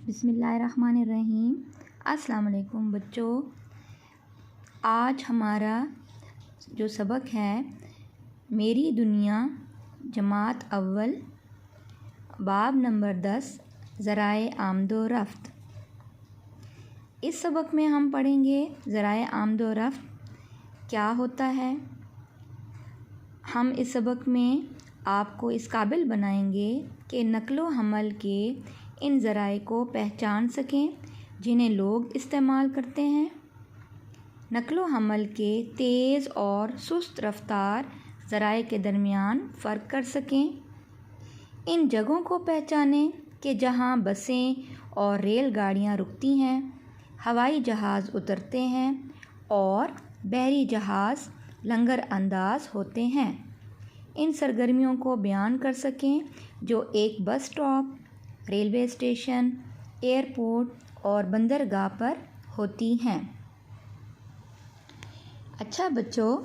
बिस्मिल्लाहिर्रहमानिर्रहीम। अस्सलाम वालेकुम बच्चों। आज हमारा जो सबक है मेरी दुनिया जमात अव्वल बाब नंबर 10 ज़राए आमदो रफ्त। इस सबक में हम पढ़ेंगे ज़राए आमदो रफ्त क्या होता है। हम इस सबक में आपको इस काबिल बनाएंगे कि नक़्लो हमल के इन ज़राए को पहचान सकें जिन्हें लोग इस्तेमाल करते हैं। नक़्लो हमल के तेज़ और सुस्त रफ्तार ज़राए के दरमियान फ़र्क कर सकें। इन जगहों को पहचानें कि जहां बसें और रेलगाड़ियां रुकती हैं, हवाई जहाज़ उतरते हैं और बहरी जहाज़ लंगर अंदाज होते हैं। इन सरगर्मियों को बयान कर सकें जो एक bus stop, railway station, airport और बंदरगाह पर होती हैं। अच्छा बच्चों,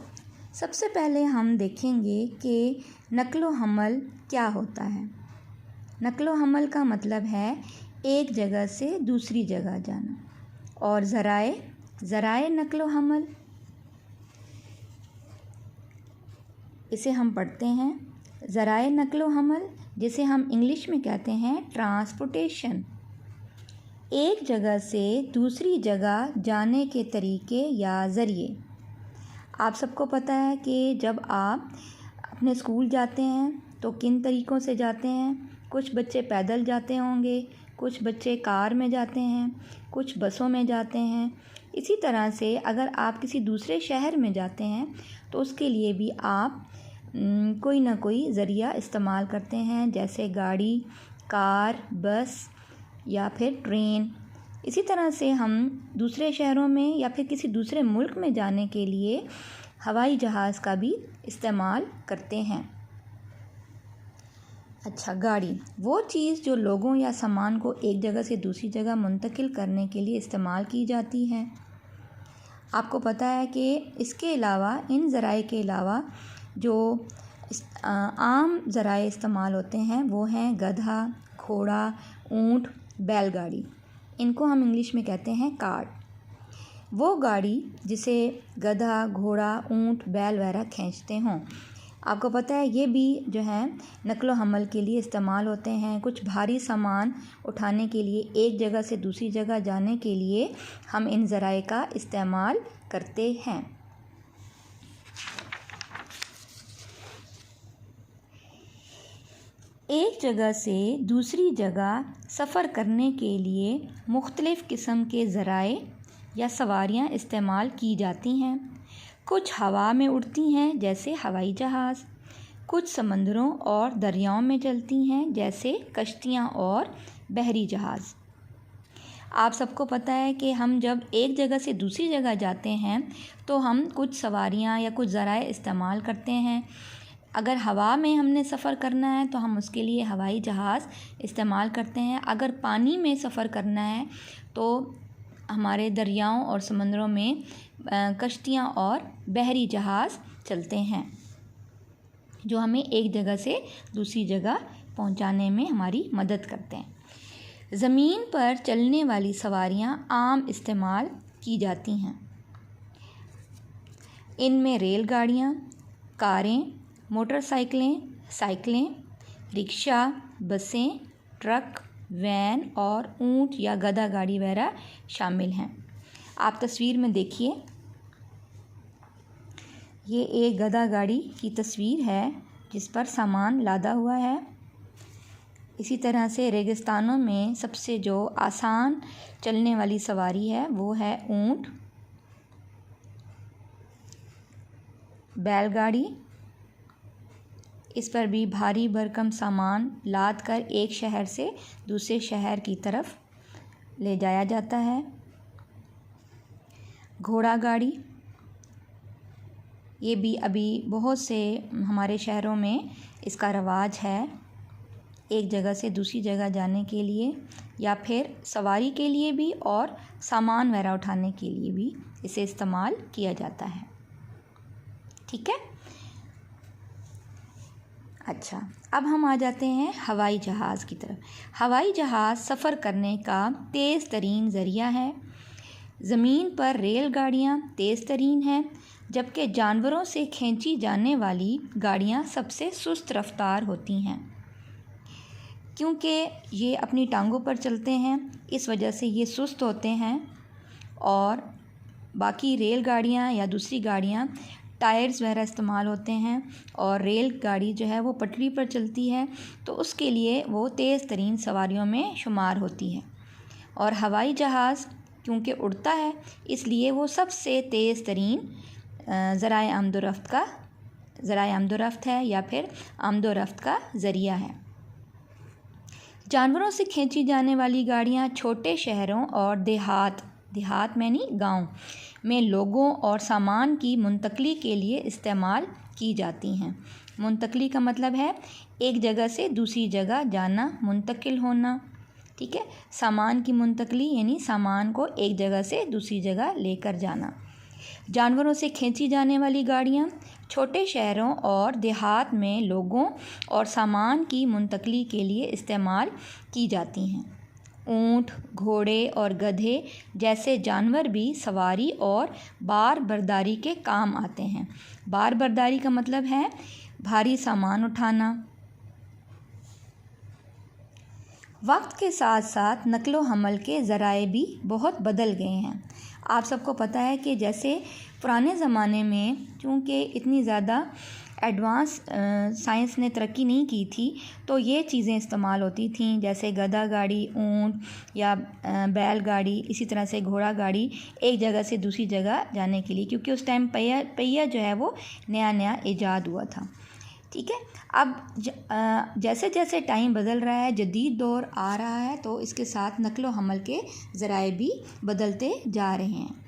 सबसे पहले हम देखेंगे कि नक़्लो हमल क्या होता है। नक़्लो हमल का मतलब है एक जगह से दूसरी जगह जाना। और ज़राए नक़्लो हमल, इसे हम पढ़ते हैं ज़राए नक़्लो हमल, जिसे हम इंग्लिश में कहते हैं ट्रांसपोर्टेशन। एक जगह से दूसरी जगह जाने के तरीके या ज़रिए। आप सबको पता है कि जब आप अपने स्कूल जाते हैं तो किन तरीक़ों से जाते हैं। कुछ बच्चे पैदल जाते होंगे, कुछ बच्चे कार में जाते हैं, कुछ बसों में जाते हैं। इसी तरह से अगर आप किसी दूसरे शहर में जाते हैं तो उसके लिए भी आप कोई ना कोई ज़रिया इस्तेमाल करते हैं, जैसे गाड़ी, कार, बस या फिर ट्रेन। इसी तरह से हम दूसरे शहरों में या फिर किसी दूसरे मुल्क में जाने के लिए हवाई जहाज़ का भी इस्तेमाल करते हैं। अच्छा, गाड़ी वो चीज़ जो लोगों या सामान को एक जगह से दूसरी जगह मुंतकिल करने के लिए इस्तेमाल की जाती है। आपको पता है कि इसके अलावा, इन ज़राए के अलावा जो आम ज़राए इस्तेमाल होते हैं वो हैं गधा, घोड़ा, ऊँट, बैलगाड़ी। इनको हम इंग्लिश में कहते हैं कार्ट। वो गाड़ी जिसे गधा, घोड़ा, ऊँट, बैल वगैरह खींचते हों। आपको पता है ये भी जो है नक़्लो हमल के लिए इस्तेमाल होते हैं। कुछ भारी सामान उठाने के लिए, एक जगह से दूसरी जगह जाने के लिए हम इन ज़राए का इस्तेमाल करते हैं। एक जगह से दूसरी जगह सफ़र करने के लिए मुख्तलिफ़ किस्म के ज़राए या सवारियाँ इस्तेमाल की जाती हैं। कुछ हवा में उड़ती हैं जैसे हवाई जहाज़, कुछ समंदरों और दरियाओं में चलती हैं जैसे कश्तियाँ और बहरी जहाज़। आप सबको पता है कि हम जब एक जगह से दूसरी जगह जाते हैं तो हम कुछ सवारियाँ या कुछ ज़राए इस्तेमाल करते हैं। अगर हवा में हमने सफ़र करना है तो हम उसके लिए हवाई जहाज़ इस्तेमाल करते हैं। अगर पानी में सफ़र करना है तो हमारे दरियाओं और समंदरों में कश्तियाँ और बहरी जहाज़ चलते हैं जो हमें एक जगह से दूसरी जगह पहुंचाने में हमारी मदद करते हैं। ज़मीन पर चलने वाली सवारियां आम इस्तेमाल की जाती हैं। इनमें रेलगाड़ियां, कारें, मोटरसाइकिलें, साइकिलें, रिक्शा, बसें, ट्रक, वैन और ऊंट या गधा गाड़ी वगैरह शामिल हैं। आप तस्वीर में देखिए, ये एक गधा गाड़ी की तस्वीर है जिस पर सामान लादा हुआ है। इसी तरह से रेगिस्तानों में सबसे जो आसान चलने वाली सवारी है वो है ऊंट, बैलगाड़ी। इस पर भी भारी भरकम सामान लाद कर एक शहर से दूसरे शहर की तरफ ले जाया जाता है। घोड़ा गाड़ी, ये भी अभी बहुत से हमारे शहरों में इसका रवाज है। एक जगह से दूसरी जगह जाने के लिए या फिर सवारी के लिए भी और सामान वगैरह उठाने के लिए भी इसे इस्तेमाल किया जाता है। ठीक है। अच्छा, अब हम आ जाते हैं हवाई जहाज़ की तरफ। हवाई जहाज़ सफ़र करने का तेज़ तरीन ज़रिया है। ज़मीन पर रेलगाड़ियाँ तेज़ तरीन हैं, जबकि जानवरों से खींची जाने वाली गाड़ियाँ सबसे सुस्त रफ्तार होती हैं। क्योंकि ये अपनी टांगों पर चलते हैं, इस वजह से ये सुस्त होते हैं। और बाकी रेलगाड़ियाँ या दूसरी गाड़ियाँ टायर्स वगैरह इस्तेमाल होते हैं, और रेलगाड़ी जो है वो पटरी पर चलती है, तो उसके लिए वो तेज़ तरीन सवारियों में शुमार होती है। और हवाई जहाज़ क्योंकि उड़ता है, इसलिए वो सबसे तेज़ तरीन ज़राए आमदोरफ्त है या फिर आमदोरफ्त का ज़रिया है। जानवरों से खींची जाने वाली गाड़ियाँ छोटे शहरों और देहात यानी गांव में लोगों और सामान की मुंतकली के लिए इस्तेमाल की जाती हैं। मुंतकली का मतलब है एक जगह से दूसरी जगह जाना, मुंतकिल होना। ठीक है, सामान की मुंतकली यानी सामान को एक जगह से दूसरी जगह लेकर जाना। जानवरों से खींची जाने वाली गाड़ियाँ छोटे शहरों और देहात में लोगों और सामान की मुंतकली के लिए इस्तेमाल की जाती हैं। ऊँट, घोड़े और गधे जैसे जानवर भी सवारी और बार बर्दारी के काम आते हैं। बार बर्दारी का मतलब है भारी सामान उठाना। वक्त के साथ साथ नक़्लो हमल के ज़राए भी बहुत बदल गए हैं। आप सबको पता है कि जैसे पुराने ज़माने में चूँकि इतनी ज़्यादा एडवांस साइंस ने तरक्की नहीं की थी, तो ये चीज़ें इस्तेमाल होती थीं, जैसे गधा गाड़ी, ऊँट या बैलगाड़ी, इसी तरह से घोड़ा गाड़ी एक जगह से दूसरी जगह जाने के लिए, क्योंकि उस टाइम पहिया जो है वो नया ईजाद हुआ था। ठीक है, अब जैसे जैसे टाइम बदल रहा है, जदीद दौर आ रहा है, तो इसके साथ नक़्लो हमल के ज़राए भी बदलते जा रहे हैं।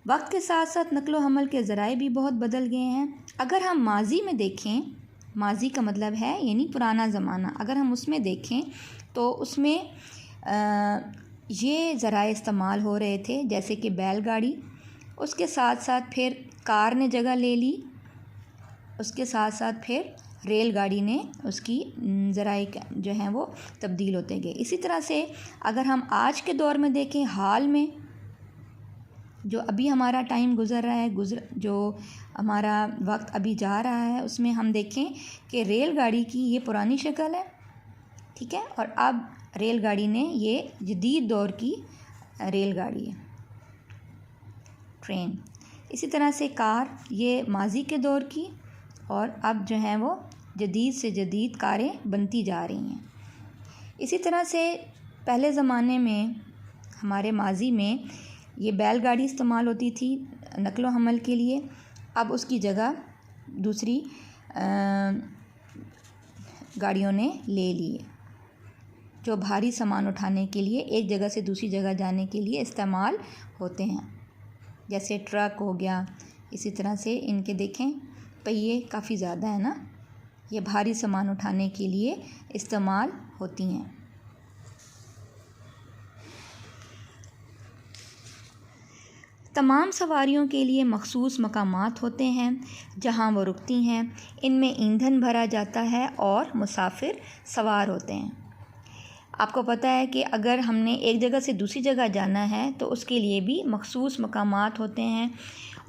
वक्त के साथ साथ नक़्लो हमल के ज़राए भी बहुत बदल गए हैं। अगर हम माजी में देखें, माजी का मतलब है यानी पुराना ज़माना, अगर हम उसमें देखें तो उसमें ये ज़राए इस्तेमाल हो रहे थे, जैसे कि बैलगाड़ी, उसके साथ साथ फिर कार ने जगह ले ली, उसके साथ साथ फिर रेलगाड़ी ने उसकी ज़राए जो हैं वो तब्दील होते गए। इसी तरह से अगर हम आज के दौर में देखें, हाल में जो अभी हमारा टाइम गुज़र रहा है, जो हमारा वक्त अभी जा रहा है, उसमें हम देखें कि रेलगाड़ी की ये पुरानी शक्ल है। ठीक है, और अब रेलगाड़ी ने ये जदीद दौर की रेलगाड़ी है, ट्रेन। इसी तरह से कार ये माजी के दौर की, और अब जो है वो जदीद से जदीद कारें बनती जा रही हैं। इसी तरह से पहले ज़माने में, हमारे माजी में, ये बैलगाड़ी इस्तेमाल होती थी नक़्लो हमल के लिए। अब उसकी जगह दूसरी गाड़ियों ने ले ली है, जो भारी सामान उठाने के लिए एक जगह से दूसरी जगह जाने के लिए इस्तेमाल होते हैं, जैसे ट्रक हो गया। इसी तरह से इनके देखें पहिए काफ़ी ज़्यादा है ना, ये भारी सामान उठाने के लिए इस्तेमाल होती हैं। तमाम सवारियों के लिए मखसूस मकामात होते हैं जहां वो रुकती हैं। इनमें ईंधन भरा जाता है और मुसाफिर सवार होते हैं। आपको पता है कि अगर हमने एक जगह से दूसरी जगह जाना है तो उसके लिए भी मखसूस मकामात होते हैं,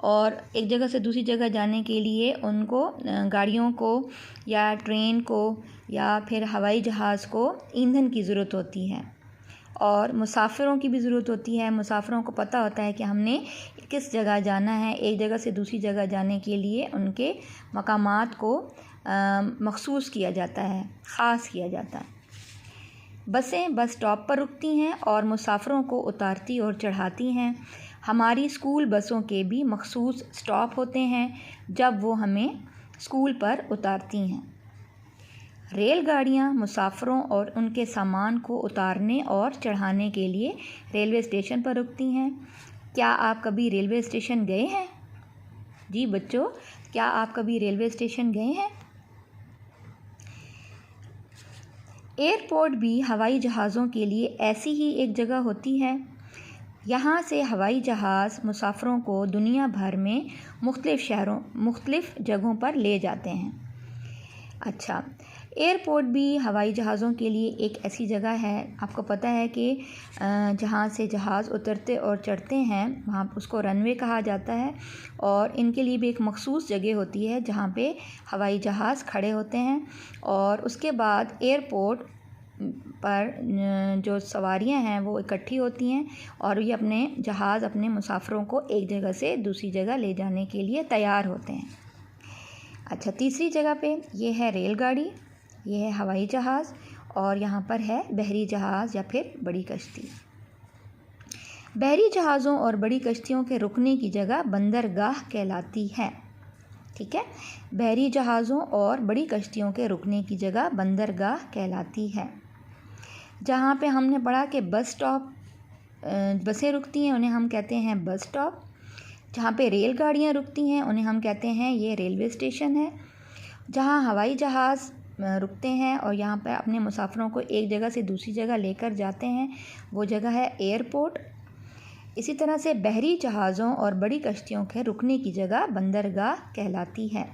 और एक जगह से दूसरी जगह जाने के लिए उनको गाड़ियों को या ट्रेन को या फिर हवाई जहाज़ को ईंधन की ज़रूरत होती है, और मुसाफिरों की भी ज़रूरत होती है। मुसाफिरों को पता होता है कि हमने किस जगह जाना है। एक जगह से दूसरी जगह जाने के लिए उनके मकामात को मखसूस किया जाता है, ख़ास किया जाता है। बसें बस स्टॉप पर रुकती हैं और मुसाफिरों को उतारती और चढ़ाती हैं। हमारी स्कूल बसों के भी मखसूस स्टॉप होते हैं जब वो हमें स्कूल पर उतारती हैं। रेलगाड़ियाँ मुसाफिरों और उनके सामान को उतारने और चढ़ाने के लिए रेलवे स्टेशन पर रुकती हैं। क्या आप कभी रेलवे स्टेशन गए हैं? जी बच्चों, क्या आप कभी रेलवे स्टेशन गए हैं? एयरपोर्ट भी हवाई जहाज़ों के लिए ऐसी ही एक जगह होती है। यहाँ से हवाई जहाज़ मुसाफिरों को दुनिया भर में मुख्तलिफ़ जगहों पर ले जाते हैं। अच्छा, एयरपोर्ट भी हवाई जहाज़ों के लिए एक ऐसी जगह है, आपको पता है कि जहाँ से जहाज़ उतरते और चढ़ते हैं वहाँ उसको रनवे कहा जाता है, और इनके लिए भी एक मखसूस जगह होती है जहाँ पे हवाई जहाज़ खड़े होते हैं। और उसके बाद एयरपोर्ट पर जो सवारियां हैं वो इकट्ठी होती हैं और ये अपने जहाज़ अपने मुसाफिरों को एक जगह से दूसरी जगह ले जाने के लिए तैयार होते हैं। अच्छा, तीसरी जगह पे ये है रेलगाड़ी, ये है हवाई जहाज़, और यहाँ पर है बहरी जहाज़ या फिर बड़ी कश्ती। बहरी जहाज़ों और बड़ी कश्तियों के रुकने की जगह बंदरगाह कहलाती है। ठीक है, बहरी जहाज़ों और बड़ी कश्तियों के रुकने की जगह बंदरगाह कहलाती है। जहाँ पे हमने पढ़ा कि बस स्टॉप, बसें रुकती हैं उन्हें हम कहते हैं बस स्टॉप। जहाँ पे रेलगाड़ियाँ रुकती हैं उन्हें हम कहते हैं ये रेलवे स्टेशन है। जहाँ हवाई जहाज़ रुकते हैं और यहाँ पर अपने मुसाफिरों को एक जगह से दूसरी जगह लेकर जाते हैं वो जगह है एयरपोर्ट। इसी तरह से बहरी जहाज़ों और बड़ी कश्तियों के रुकने की जगह बंदरगाह कहलाती है,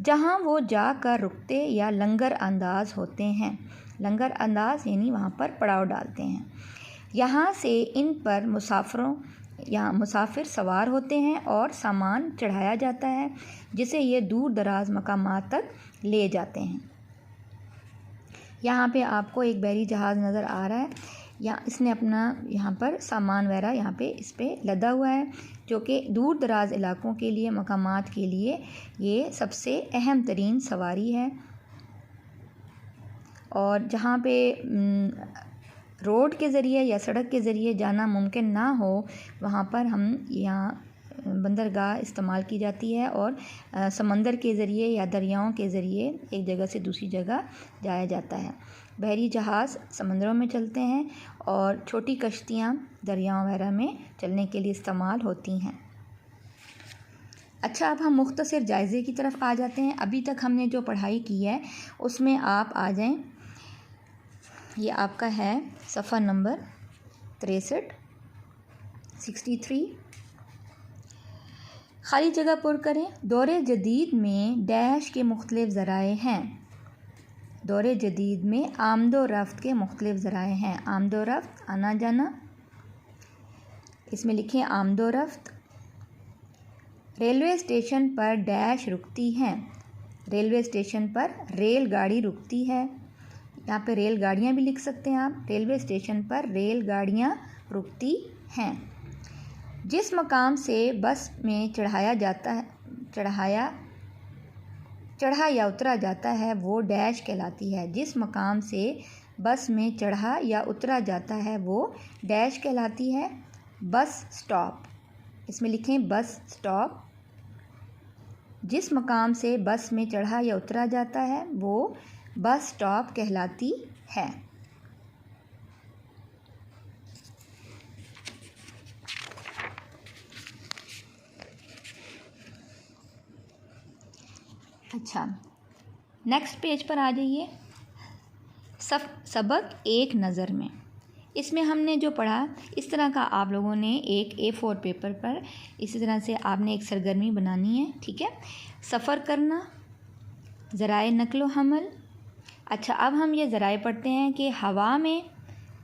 जहाँ वो जाकर रुकते या लंगर अंदाज होते हैं। लंगर अंदाज यानी वहाँ पर पड़ाव डालते हैं। यहाँ से इन पर मुसाफिर सवार होते हैं और सामान चढ़ाया जाता है जिसे ये दूर दराज मकामात तक ले जाते हैं। यहाँ पे आपको एक बहरी जहाज़ नज़र आ रहा है, या इसने अपना यहाँ पर सामान वगैरह यहाँ पे इस पर लदा हुआ है, जो कि दूर दराज इलाकों के लिए मकामात के लिए ये सबसे अहम तरीन सवारी है। और जहाँ पे रोड के ज़रिए या सड़क के ज़रिए जाना मुमकिन ना हो वहाँ पर हम यहाँ बंदरगाह इस्तेमाल की जाती है, और समंदर के ज़रिए या दरियाओं के ज़रिए एक जगह से दूसरी जगह जाया जाता है। बहरी जहाज़ समंदरों में चलते हैं और छोटी कश्तियाँ दरियाओं वगैरह में चलने के लिए इस्तेमाल होती हैं। अच्छा, अब हम मुख्तसर जायज़े की तरफ आ जाते हैं। अभी तक हमने जो पढ़ाई की है उसमें आप आ जाएं, ये आपका है सफ़ा नंबर 63 खाली जगह पुर करें। दौरे जदीद में डैश के मुख्तलिफ ज़राए हैं। दौरे जदीद में आमदो रफ्त के मुख्तलिफ ज़राए हैं। आमदो रफ्त आना जाना, इसमें लिखें आमदो रफ्त। रेलवे स्टेशन पर डैश रुकती हैं। रेलवे स्टेशन पर रेलगाड़ी रुकती है। यहाँ पे रेलगाड़ियाँ भी लिख सकते हैं आप। रेलवे स्टेशन पर रेलगाड़ियाँ रुकती हैं। जिस मकाम से बस में चढ़ा या उतरा जाता है वो डैश कहलाती है। जिस मकाम से बस में चढ़ा या उतरा जाता है वो डैश कहलाती है। बस स्टॉप, इसमें लिखें बस स्टॉप। जिस मकाम से बस में चढ़ा या उतरा जाता है वो बस स्टॉप कहलाती है। अच्छा, नेक्स्ट पेज पर आ जाइए। सबक एक नज़र में। इसमें हमने जो पढ़ा इस तरह का आप लोगों ने एक A4 पेपर पर इसी तरह से आपने एक सरगर्मी बनानी है। ठीक है, सफ़र करना, ज़राए नक्लो हमल। अच्छा, अब हम ये ज़राए पढ़ते हैं कि हवा में,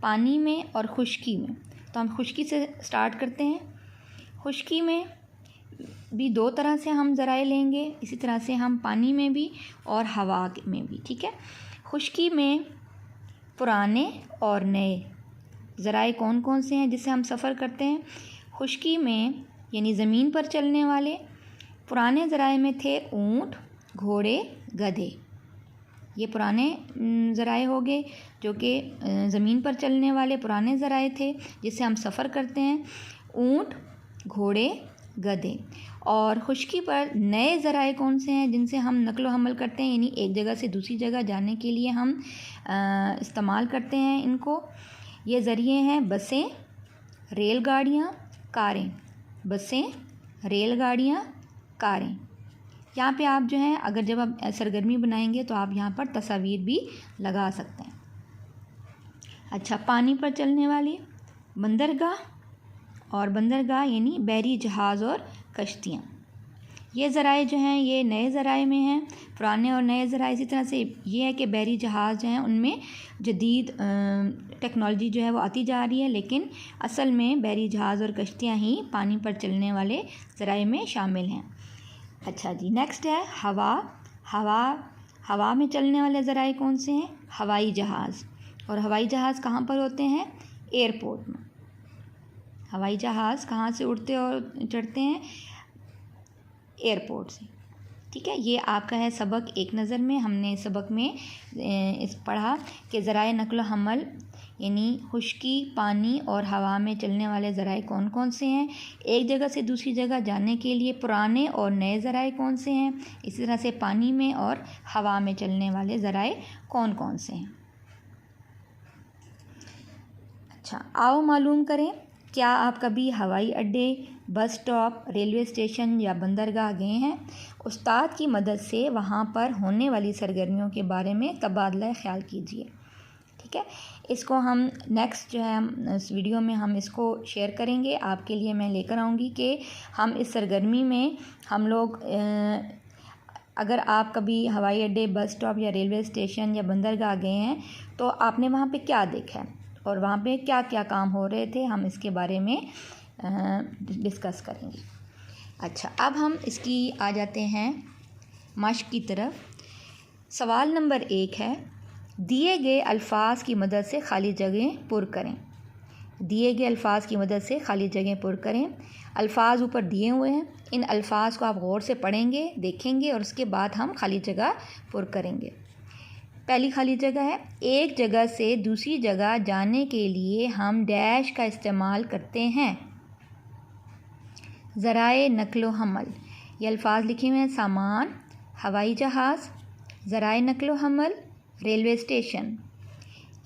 पानी में और खुश्की में। तो हम खुश्की से स्टार्ट करते हैं। खुश्की में भी दो तरह से हम ज़राए लेंगे, इसी तरह से हम पानी में भी और हवा में भी। ठीक है, खुश्की में पुराने और नए ज़राए कौन कौन से हैं जिससे हम सफ़र करते हैं। खुश्की में यानी ज़मीन पर चलने वाले पुराने ज़राए में थे ऊँट, घोड़े, गधे। ये पुराने ज़राए हो गए जो कि ज़मीन पर चलने वाले पुराने ज़राए थे जिससे हम सफ़र करते हैं, ऊँट, घोड़े, गधे। और खुश्की पर नए ज़राए कौन से हैं जिनसे हम नक़्ल हमल करते हैं, यानी एक जगह से दूसरी जगह जाने के लिए हम इस्तेमाल करते हैं इनको। ये ज़रिए हैं बसें, रेलगाड़ियाँ, कारें। बसें, रेलगाड़ियाँ, कारें। यहाँ पे आप जो हैं अगर जब आप सरगर्मी बनाएंगे तो आप यहाँ पर तस्वीर भी लगा सकते हैं। अच्छा, पानी पर चलने वाली बंदरगाह, और बंदरगाह यानी बहरी जहाज़ और कश्तियाँ। ये ज़राए जो हैं ये नए ज़राए में हैं, पुराने और नए ज़राए। इसी तरह से ये है कि बहरी जहाज़ जो हैं उनमें जदीद टेक्नोलॉजी जो है वो आती जा रही है, लेकिन असल में बहरी जहाज़ और कश्तियाँ ही पानी पर चलने वाले ज़राए में शामिल हैं। अच्छा जी, नेक्स्ट है हवा। हवा में चलने वाले ज़राए कौन से हैं? हवाई जहाज़। और हवाई जहाज़ कहाँ पर होते हैं? एयरपोर्ट में। हवाई जहाज़ कहाँ से उड़ते और चढ़ते हैं? एयरपोर्ट से। ठीक है, ये आपका है सबक एक नज़र में। हमने इस सबक में इस पढ़ा कि ज़राए नक़्ल हमल यानी खुश्की, पानी और हवा में चलने वाले ज़राए कौन कौन से हैं। एक जगह से दूसरी जगह जाने के लिए पुराने और नए ज़राए कौन से हैं। इसी तरह से पानी में और हवा में चलने वाले ज़राए कौन कौन से हैं। अच्छा, आओ मालूम करें, क्या आप कभी हवाई अड्डे, बस स्टॉप, रेलवे स्टेशन या बंदरगाह गए हैं? उस्ताद की मदद से वहाँ पर होने वाली सरगर्मियों के बारे में तबादला ख्याल कीजिए। ठीक है, इसको हम नेक्स्ट जो है इस वीडियो में हम इसको शेयर करेंगे। आपके लिए मैं लेकर आऊँगी कि हम इस सरगर्मी में हम लोग अगर आप कभी हवाई अड्डे, बस स्टॉप या रेलवे स्टेशन या बंदरगाह गए हैं तो आपने वहाँ पे क्या देखा है और वहाँ पे क्या क्या काम हो रहे थे, हम इसके बारे में डिस्कस करेंगे। अच्छा, अब हम इसकी आ जाते हैं मश्क की तरफ। सवाल नंबर 1 है, दिए गए अल्फाज की मदद से खाली जगह पुर करें। दिए गए अल्फाज की मदद से खाली जगह पुर करें। अल्फाज ऊपर दिए हुए हैं, इन अल्फाज को आप गौर से पढ़ेंगे, देखेंगे और उसके बाद हम खाली जगह पुर करेंगे। पहली खाली जगह है, एक जगह से दूसरी जगह जाने के लिए हम डैश का इस्तेमाल करते हैं। ज़राए नक़्लो हमल, ये अल्फाज लिखे हुए हैं, सामान, हवाई जहाज़, ज़राए नक़्लो हमल, रेलवे स्टेशन।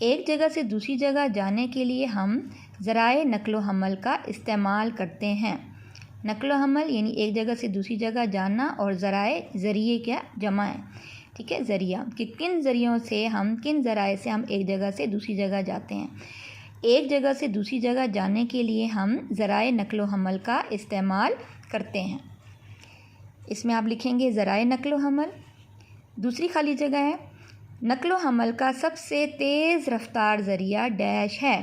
एक जगह से दूसरी जगह जाने के लिए हम ज़राए नक़्लो हमल का इस्तेमाल करते हैं। नक़्लो हमल यानी एक जगह से दूसरी जगह जाना और ज़राए ज़रिए क्या जमा है। ठीक है, ज़रिया कि किन ज़रियों से हम, किन ज़राए से हम एक जगह से दूसरी जगह जाते हैं। एक जगह से दूसरी जगह जाने के लिए हम ज़राए नक़्लो हमल का इस्तेमाल करते हैं। इसमें आप लिखेंगे ज़राए नक़्लो हमल। दूसरी खाली जगह है, नक़्लो हमल का सबसे तेज़ रफ्तार ज़रिया डैश है।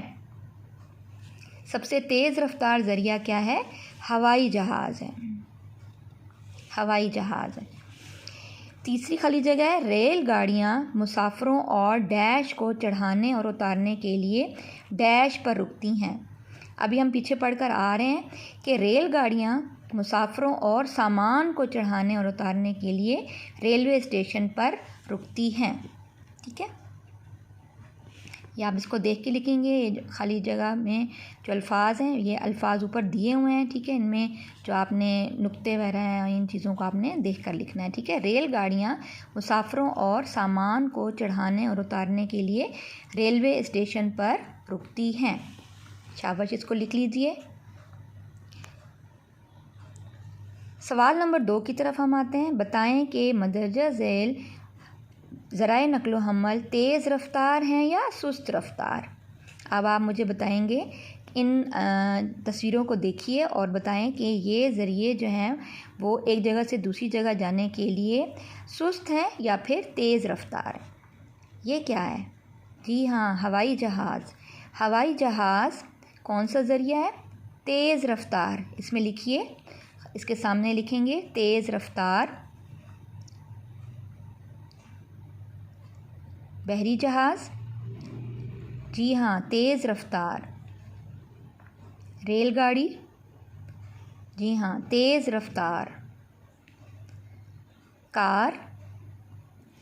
सबसे तेज़ रफ्तार ज़रिया क्या है? हवाई जहाज़ है। हवाई जहाज़ है। तीसरी खाली जगह है, रेलगाड़ियाँ मुसाफिरों और डैश को चढ़ाने और उतारने के लिए डैश पर रुकती हैं। अभी हम पीछे पढ़कर आ रहे हैं कि रेलगाड़ियाँ मुसाफिरों और सामान को चढ़ाने और उतारने के लिए रेलवे स्टेशन पर रुकती हैं। ठीक है, ये आप इसको देख के लिखेंगे। खाली जगह में जो अल्फाज हैं, ये अल्फाज ऊपर दिए हुए हैं। ठीक है, इनमें जो आपने नुक्ते वगैरह हैं, इन चीज़ों को आपने देख कर लिखना है। ठीक है, रेलगाड़ियाँ मुसाफिरों और सामान को चढ़ाने और उतारने के लिए रेलवे स्टेशन पर रुकती हैं। शाबाश, इसको लिख लीजिए। सवाल नंबर 2 की तरफ हम आते हैं। बताएं कि मदरजा झेल ज़राए नक़्लो हमल तेज़ रफ्तार हैं या सुस्त रफ्तार। अब आप मुझे बताएंगे, इन तस्वीरों को देखिए और बताएं कि ये ज़रिए जो हैं वो एक जगह से दूसरी जगह जाने के लिए सुस्त हैं या फिर तेज़ रफ्तार। ये क्या है? जी हाँ, हवाई जहाज़। हवाई जहाज़ कौन सा ज़रिया है? तेज़ रफ्तार। इसमें लिखिए, इसके सामने लिखेंगे तेज़ रफ्तार। बहरी जहाज़, जी हाँ, तेज़ रफ्तार। रेलगाड़ी, जी हाँ, तेज़ रफ्तार। कार,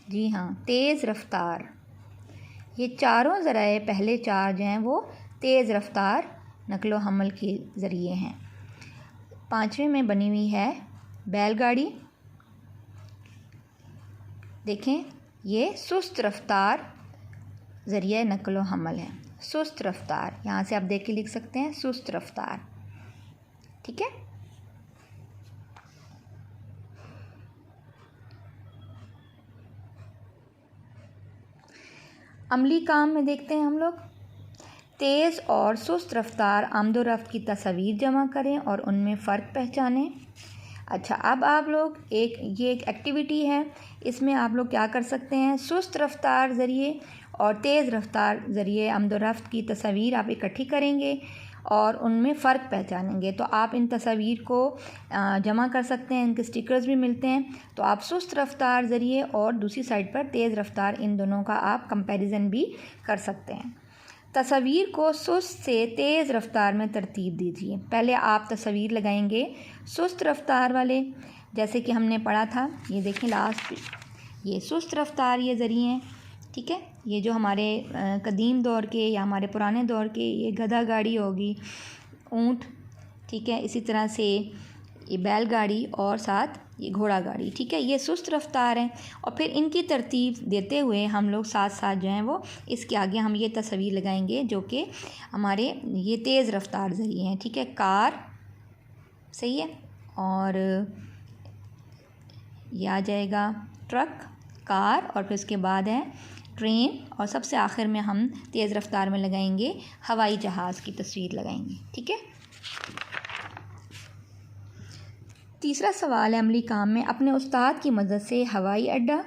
जी हाँ, तेज़ रफ्तार। ये चारों ज़राए, पहले 4 जो हैं वो तेज़ रफ्तार नक़्लो हमल के ज़रिए हैं। 5वें में बनी हुई है बैलगाड़ी। देखें, ये सुस्त रफ्तार ज़रिया नक़्लो हमल है। सुस्त रफ्तार, यहाँ से आप देख के लिख सकते हैं, सुस्त रफ्तार। ठीक है, अमली काम में देखते हैं हम लोग। तेज़ और सुस्त रफ्तार आमदो रफ्त की तस्वीर जमा करें और उनमें फ़र्क पहचानें। अच्छा, अब आप लोग ये एक एक्टिविटी है, इसमें आप लोग क्या कर सकते हैं, सुस्त रफ्तार ज़रिए और तेज़ रफ्तार ज़रिए आमदोरफ्त की तस्वीर आप इकट्ठी करेंगे और उनमें फ़र्क पहचानेंगे। तो आप इन तस्वीर को जमा कर सकते हैं, इनके स्टिकर्स भी मिलते हैं। तो आप सुस्त रफ्तार ज़रिए और दूसरी साइड पर तेज़ रफ्तार, इन दोनों का आप कंपैरिजन भी कर सकते हैं। तस्वीर को सुस्त से तेज़ रफ्तार में तरतीब दीजिए। पहले आप तस्वीर लगाएंगे सुस्त रफ्तार वाले, जैसे कि हमने पढ़ा था, ये देखें लास्ट, ये सुस्त रफ्तार ये ज़रिए हैं, ठीक है। ये जो हमारे कदीम दौर के या हमारे पुराने दौर के, ये गधा गाड़ी होगी, ऊँट, ठीक है। इसी तरह से ये बैलगाड़ी और साथ ये घोड़ा गाड़ी, ठीक है। ये सुस्त रफ्तार है और फिर इनकी तरतीब देते हुए हम लोग साथ साथ जो हैं वो इसके आगे हम ये तस्वीर लगाएंगे जो कि हमारे ये तेज़ रफ्तार ज़रिए हैं, ठीक है। कार, सही है, और ये आ जाएगा ट्रक, कार, और फिर उसके बाद है ट्रेन, और सबसे आखिर में हम तेज़ रफ्तार में लगाएंगे हवाई जहाज़ की तस्वीर लगाएंगे, ठीक है। तीसरा सवाल है अमली काम में, अपने उस्ताद की मदद से हवाई अड्डा,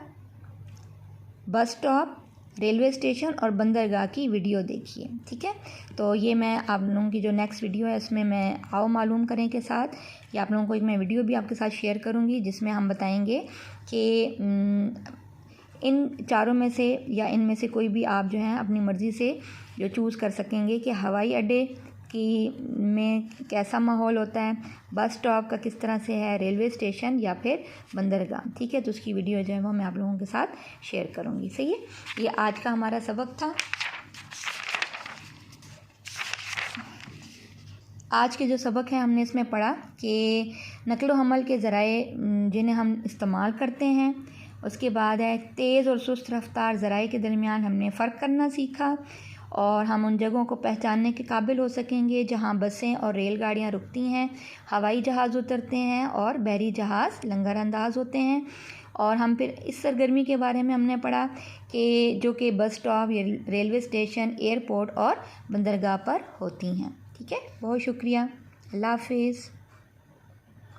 बस स्टॉप, रेलवे स्टेशन और बंदरगाह की वीडियो देखिए, ठीक है। तो ये मैं आप लोगों की जो नेक्स्ट वीडियो है उसमें मैं आओ मालूम करें के साथ, या आप लोगों को एक मैं वीडियो भी आपके साथ शेयर करूँगी जिसमें हम बताएंगे कि इन चारों में से या इनमें से कोई भी आप जो है अपनी मर्ज़ी से जो चूज़ कर सकेंगे कि हवाई अड्डे की में कैसा माहौल होता है, बस स्टॉप का किस तरह से है, रेलवे स्टेशन या फिर बंदरगाह, ठीक है। तो उसकी वीडियो जो है वो मैं आप लोगों के साथ शेयर करूँगी, सही है। ये आज का हमारा सबक था। आज के जो सबक है हमने इसमें पढ़ा कि नकलो हमल के ज़राए जिन्हें हम इस्तेमाल करते हैं, उसके बाद है तेज़ और सुस्त रफ्तार ज़राए के दरमियान हमने फ़र्क करना सीखा, और हम उन जगहों को पहचानने के काबिल हो सकेंगे जहां बसें और रेलगाड़ियां रुकती हैं, हवाई जहाज़ उतरते हैं और बहरी जहाज़ लंगर अंदाज होते हैं। और हम फिर इस सरगर्मी के बारे में हमने पढ़ा कि जो कि bus stop, railway station, airport और बंदरगाह पर होती हैं, ठीक है। बहुत शुक्रिया, अल्लाह हाफिज़।